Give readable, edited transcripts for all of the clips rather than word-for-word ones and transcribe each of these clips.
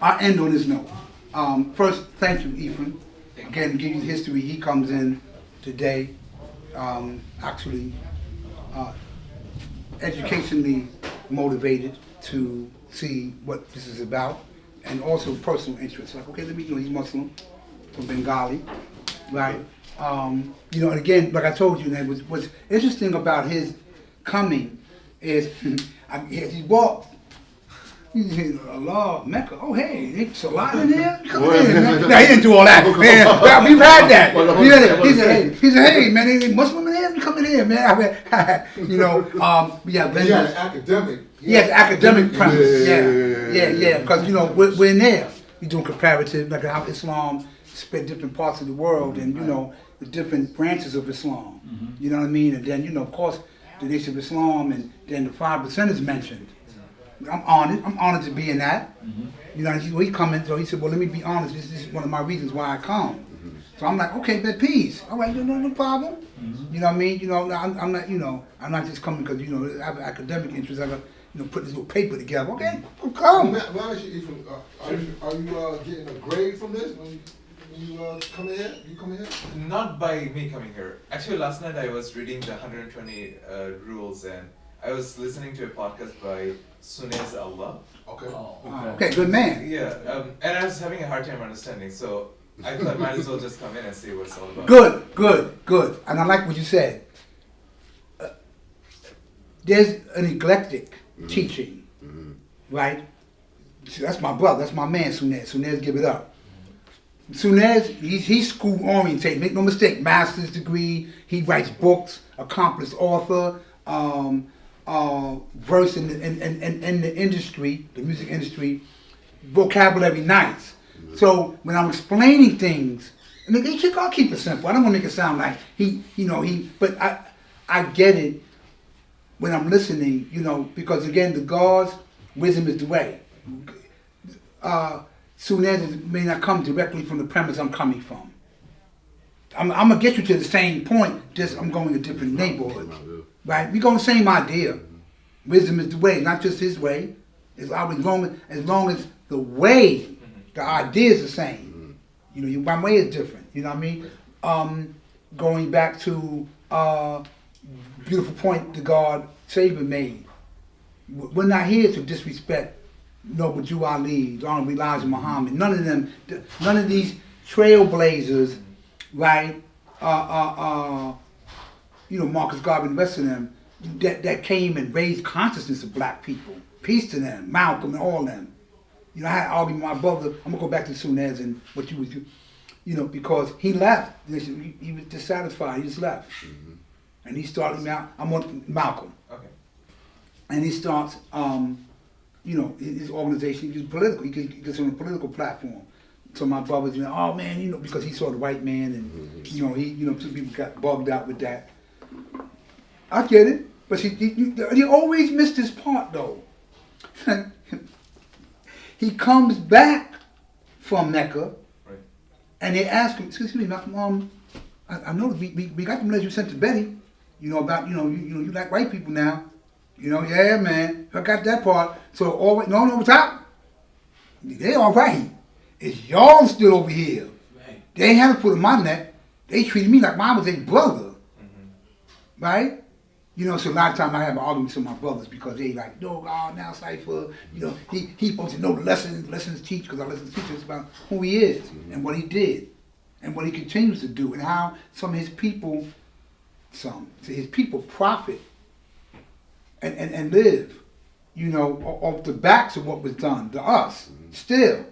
I'll end on this note. First, thank you, Ephraim. Again, to give you history, he comes in today, actually educationally motivated to see what this is about, and also personal interest. Like, okay, let me, he's Muslim, from Bengali, right? And again, like I told you, that what's interesting about his coming is he walked. Allah, Mecca. Oh, hey, it's a lot in here. Come in, man. No, he didn't do all that. Man, we've had that. He said, hey, man, any Muslim in here? Come in here, man. Yeah, vendors. He has academic. He has academic premise. Yeah. Because we're in there. You're doing comparative, like how Islam spread different parts of the world, and the different branches of Islam. You know what I mean? And then of course, the Nation of Islam, and then the 5% is mentioned. I'm honored to be in that. He come in, so he said, well, let me be honest, this is one of my reasons why I come. So I'm like, okay, but peace. All right, no problem. You know what I mean? I'm not just coming because, I have an academic interest. I got, put this little paper together. Okay, come. Are you getting a grade from this when you come in here? You come in here? Not by me coming here. Actually, last night I was reading the 120 rules, and I was listening to a podcast by Sunez Allah. Okay. Okay, good man. Yeah, and I was having a hard time understanding, so I thought might as well just come in and see what it's all about. Good. And I like what you said. There's an eclectic teaching, right? So that's my brother, that's my man, Sunez. Sunez, give it up. Sunez, he's school oriented, make no mistake, master's degree, he writes books, accomplished author, versed in the industry, the music industry, vocabulary nice. So when I'm explaining things, and I'll keep it simple. I don't want to make it sound like but I get it when I'm listening, because again, the God's wisdom is the way. Sunez may not come directly from the premise I'm coming from. I'm gonna get you to the same point, just I'm going a different neighborhood. Right? We go the same idea. Wisdom is the way, not just his way. As long as the way, the idea is the same. My way is different. You know what I mean? Going back to beautiful point the God Savior made. We're not here to disrespect Noble Jew Ali, Honorable Elijah Muhammad. None of them. None of these trailblazers, right? Marcus Garvey and the rest of them, that came and raised consciousness of black people. Peace to them, Malcolm and all them. I had to argue with my brother. I'm gonna go back to Sunez and what you was, because he left. He was dissatisfied. He just left, and he started out. I'm on Malcolm. Okay. And he starts, his organization. He's political. He gets on a political platform. So my brother's, oh man, because he saw the white man, and some people got bugged out with that. I get it, but he always missed his part though. He comes back from Mecca, right, and they ask him, excuse me, Malcolm, I know we got the message you sent to Betty, about you like white people now, yeah man, I got that part. So always no top, they all right. It's y'all still over here. Right. They ain't have to put in my neck. They treated me like mine was their brother, right? So a lot of times I have arguments with my brothers because they like, no, God, now Cypher, he's supposed to know the lessons teach, because our lessons teach us about who he is and what he did and what he continues to do, and how some of his people profit and live, off the backs of what was done to us still.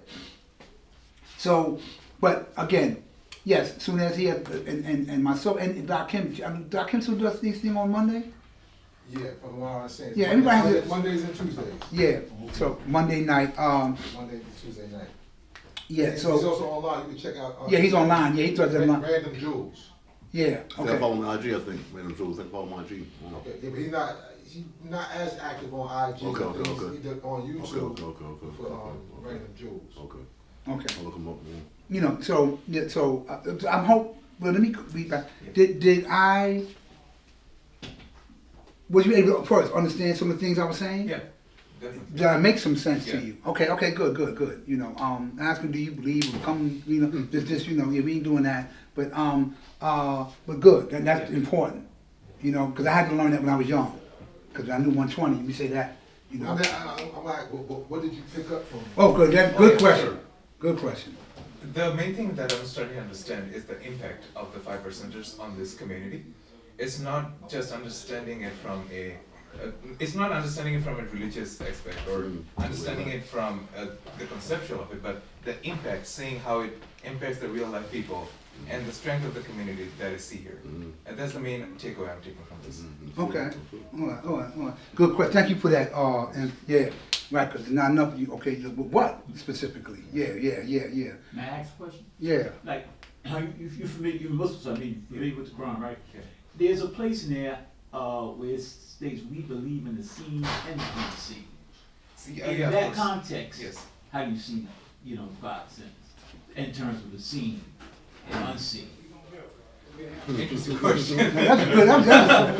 So, but again, yes, as soon as he had, and myself and Doc Kim still does these things on Monday? Yeah, from what I understand. Yeah, everybody has Mondays and Tuesdays. Yeah, so Monday night. Monday and Tuesday night. Yeah, so. He's also online, you can check out. Yeah, he's online, yeah, he does that online. Random Jewels. Yeah, okay. I follow him on IG, I think. Random Jewels, I follow him on IG. Okay, yeah, but he's not as active on IG. Okay. He's on YouTube. Okay. For Random Jewels. Okay. I'll look him up more. So I'm hope. Well, let me read back. Did I? Was you able to first understand some of the things I was saying? Yeah. Definitely. That makes some sense to Yeah. you. Okay, good. You know, asking, do you believe or come, you know, just, you know, yeah, we ain't doing that. But good, that's Yeah. important. You know, because I had to learn that when I was young. Because I knew 120, let me say that. You know. I'm like, what did you pick up from? Oh, good, that's Oh, good yeah, question. sure. Good question. The main thing that I'm starting to understand is the impact of the 5%ers on this community. It's not just understanding it from it's not understanding it from a religious aspect or understanding it from the conceptual of it, but the impact, seeing how it impacts the real life people and the strength of the community that I see here. And that's the main takeaway I'm taking from this. Okay. All right. Good question. Thank you for that. And yeah, right, because not enough of you, okay, what specifically? Yeah. May I ask a question? Yeah. Like, you're familiar, you're Muslims, I mean, you're familiar with the Quran, right? Yeah. There's a place in there where it states we believe in the seen and the unseen. See, In yeah, of that course. context, Yes. how do you see, you know, 5 cents in terms of the seen and unseen? Interesting question. That's good.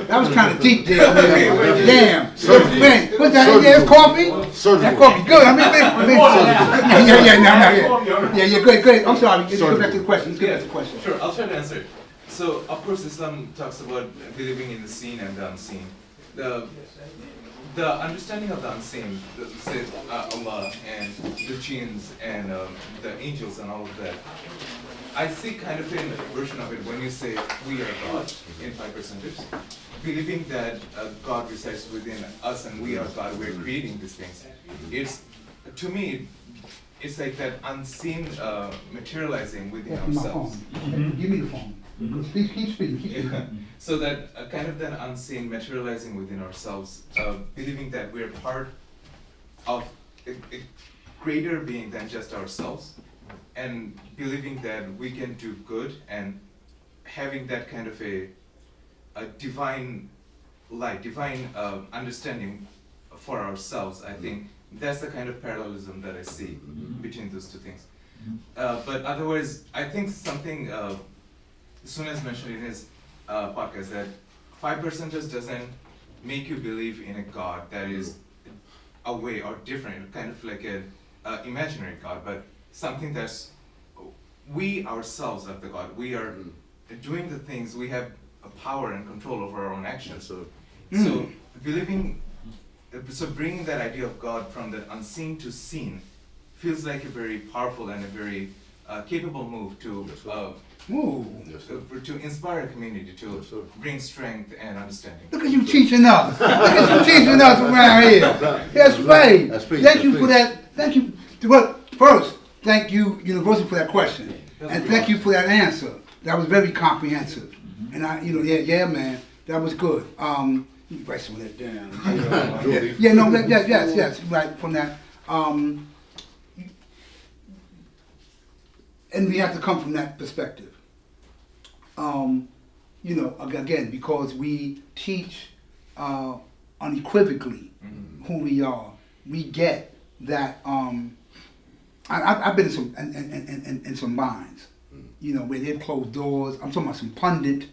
That was kind of deep there, man. wait. Damn. Man, what's that? Surgical. Yeah, it's coffee? Surgical. That coffee good. I mean, yeah, good. I'm sorry. Let's go back to the question. Let's get back to the question. Sure, I'll try to answer it. So, of course, Islam talks about believing in the seen and the unseen. The understanding of the unseen, say Allah and the jinns and the angels and all of that, I see kind of a version of it when you say we are God in 5%ers, believing that God resides within us and we are God, we're creating these things. It's, to me, it's like that unseen materializing within Yeah, my ourselves. phone. Give me the phone. Keep speaking. Yeah. So that kind of then unseen materializing within ourselves, believing that we're part of a greater being than just ourselves, and believing that we can do good and having that kind of a divine light, divine understanding for ourselves. I think that's the kind of parallelism that I see between those two things. But otherwise, I think something Sunes mentioned in his podcast that 5%ers doesn't make you believe in a God that is away or different, kind of like an imaginary God, but something that's we ourselves are the God. We are doing the things, we have a power and control over our own actions. So believing, so bringing that idea of God from the unseen to seen feels like a very powerful and a very capable move to to inspire a community, to bring strength and understanding. Look at you teaching us. Look at you teaching us around here. That's right. Thank you for that. Thank you. Well, first, thank you, University, for that question, and thank you for that answer. That was very comprehensive. And yeah, man, that was good. You write some of that down. Yes, right from that. And we have to come from that perspective. Again, because we teach unequivocally who we are, we get that. I've been in some minds, where they've closed doors. I'm talking about some pundit,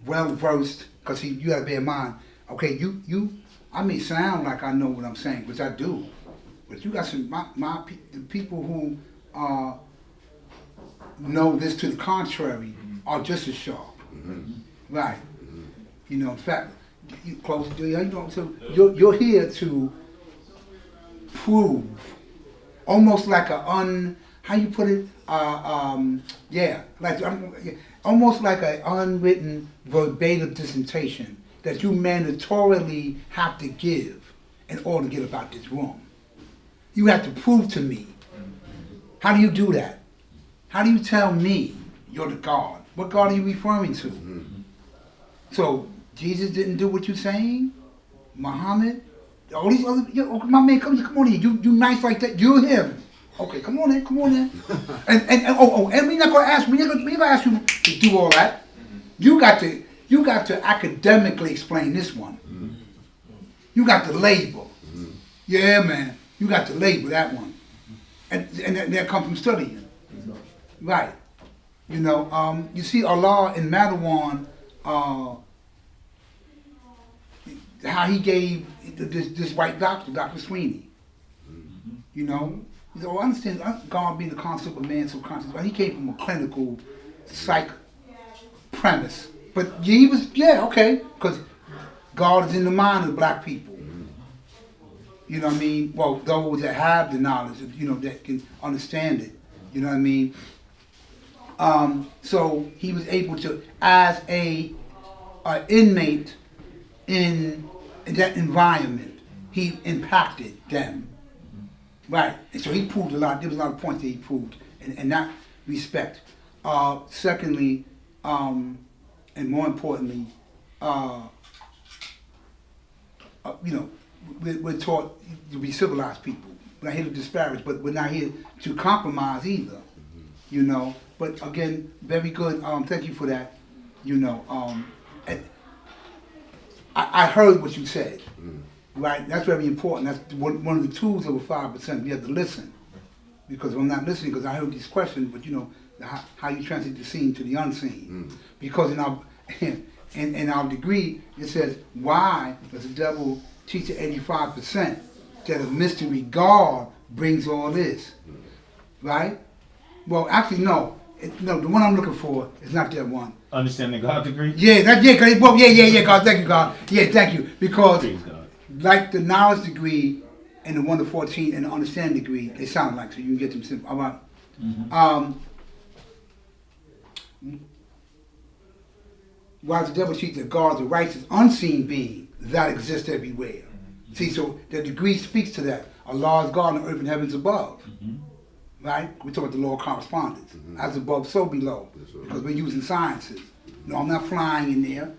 well versed, because you got to bear in mind. Okay, I may sound like I know what I'm saying, which I do, but you got some the people who know this to the contrary are just as sharp. Right. In fact, so you're here to prove, almost like how you put it, almost like an unwritten verbatim dissertation that you mandatorily have to give in order to get about this room. You have to prove to me. How do you do that? How do you tell me you're the God? What God are you referring to? So Jesus didn't do what you're saying? Muhammad? All these other, my man, come on in. You nice like that. You're him. Okay, come on in. And we're not gonna ask. We're not gonna ask you to do all that. You got to academically explain this one. You got to label. Yeah, man. You got to label that one, and that come from studying. Right. You see Allah in Madawan, how he gave this white doctor, Dr. Sweeney. You know, he said, "Oh, I understand God being the concept of man's subconscious." But he came from a clinical psych premise. But he was, okay, because God is in the mind of black people. You know what I mean? Well, those that have the knowledge, that can understand it. You know what I mean? So he was able to, as a inmate in that environment, he impacted them. Right. And so he proved a lot. There was a lot of points that he proved in that respect. Secondly, and more importantly, we're taught to be civilized people. We're not here to disparage, but we're not here to compromise either. But again, very good. Thank you for that. I heard what you said. Right, that's very important. That's one of the tools of a 5%. You have to listen, because if I'm not listening, because I heard these questions, but how you translate the seen to the unseen. Because in our degree, it says, why does the devil teach at 85% that a mystery God brings all this? Right? Well, actually, no. No, the one I'm looking for is not that one. Understanding God degree? Yeah, God, thank you, God. Yeah, thank you. Because like the knowledge degree and the 1 to 14 and the understanding degree, they sound like, so you can get them simple. All right. While the devil teaches that God is a righteous, unseen being that exists everywhere. See, so the degree speaks to that. Allah is God on earth and heavens above. Right? We talk about the law of correspondence. As above, so below. Because we're using sciences. I'm not flying in there.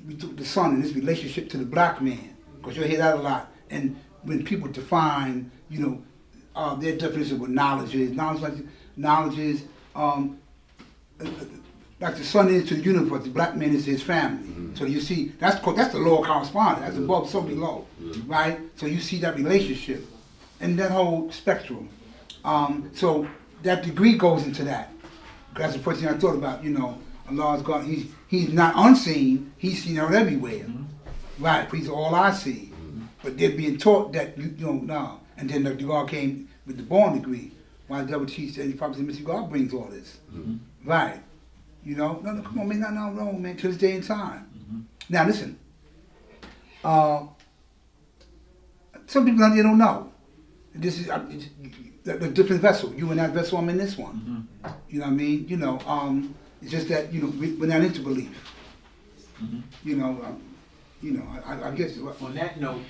We took the sun and his relationship to the black man, because you'll hear that a lot. And when people define, their definition of what knowledge is, knowledge is like the sun is to the universe, the black man is to his family. So you see, that's the law of correspondence. That's above, so below, right? So you see that relationship and that whole spectrum. So that degree goes into that. That's the first thing I thought about. Allah's God. He's not unseen. He's seen out everywhere. Right. He's all I see. But they're being taught that you don't know. And then the God came with the born degree. Why the devil teaches 85% mystery God brings all this. Right. No, come on, man. No, man. To this day and time. Now listen. Some people out there don't know. This is a different vessel. You in that vessel. I'm in this one. You know what I mean? It's just that we're not into belief. I guess. On that note,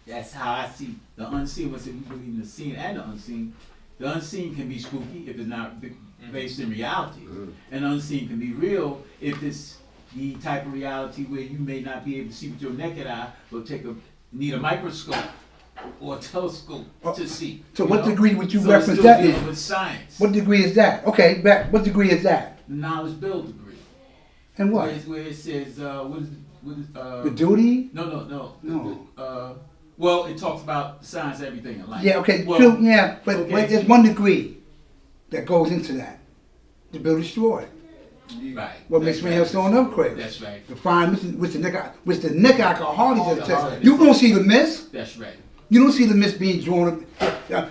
that's how I see the unseen. Once we believe in the seen and the unseen, the unseen can be spooky if it's not based in reality, and the unseen can be real if it's the type of reality where you may not be able to see with your naked eye, but need a microscope or a telescope to see. So what degree would you reference that in? With science. What degree is that? Okay, what degree is that? The knowledge build degree. And what? Where it says, what is the duty? No. Well, it talks about science, everything in life. Yeah, okay, well, true, yeah, but there's one degree that goes into that. To build destroy. Right. What makes me have stone upgrade? That's right. To find which the nigga I can hardly test. You don't see the mist. That's right. You don't see the mist being drawn.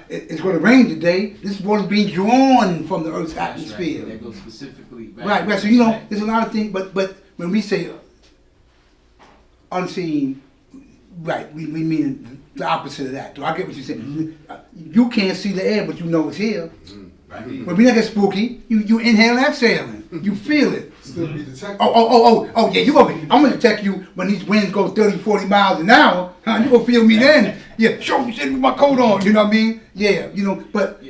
It's going to rain today. This water's being drawn from the Earth's atmosphere. Right. That goes specifically. Right. So there's a lot of things. But when we say unseen, right, we mean the opposite of that. Do I get what you're saying? You can't see the air, but you know it's here. Right. But we not get spooky. You inhale, exhaling. You feel it. Still be detected. Oh, yeah. I'm gonna detect you when these winds go 30, 40 miles an hour. Huh? You gonna feel me then? Yeah. Show me shit with my coat on. You know what I mean? Yeah. But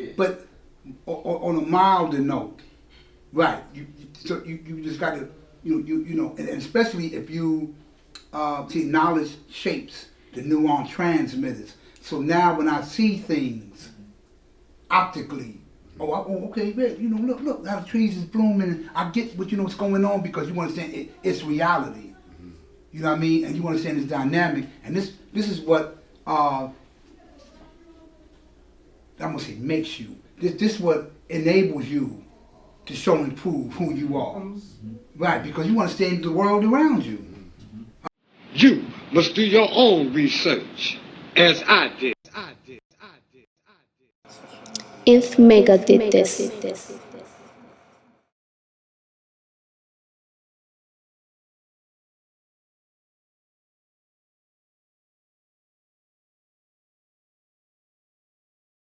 on a milder note, right? You just got to and especially if you see knowledge shapes the neuron transmitters. So now when I see things optically. Okay, man, look, how the trees is blooming. I get what's going on because you understand it's reality. You know what I mean? And you understand it's dynamic. And this is what, I'm going to say makes you. This is what enables you to show and prove who you are. Right, because you understand the world around you. You must do your own research, as I did. If Mega did this.